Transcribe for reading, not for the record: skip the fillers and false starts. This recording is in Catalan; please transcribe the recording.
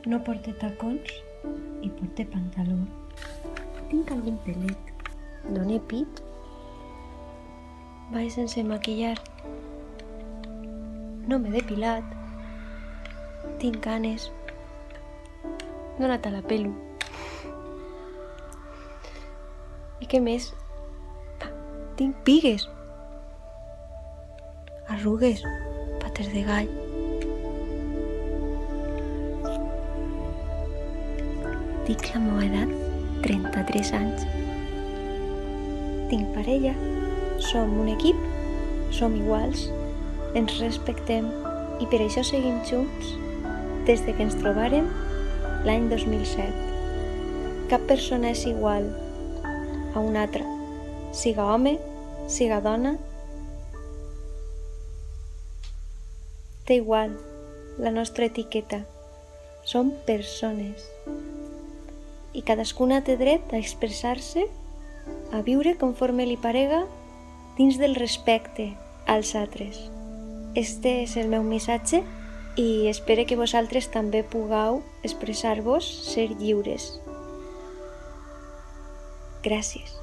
no porte tacons i porte pantaló. Tinc algun pelet. Done pit. Vaig sense maquillar. No m'he depilat. Tinc canes. No he anat a la pelo. I què més? Tinc pigues. Arrugues. Pates de gall. Dic la meva edat, 33 anys. Tinc parella. Som un equip. Som iguals. Ens respectem i per això seguim junts des de que ens trobàrem l'any 2007. Cap persona és igual a una altra, siga home, siga dona. Té igual la nostra etiqueta. Som persones. I cadascuna té dret a expressar-se, a viure conforme li parega dins del respecte als altres. Este és el meu missatge i espero que vosaltres també pugueu expressar-vos, ser lliures. Gràcies.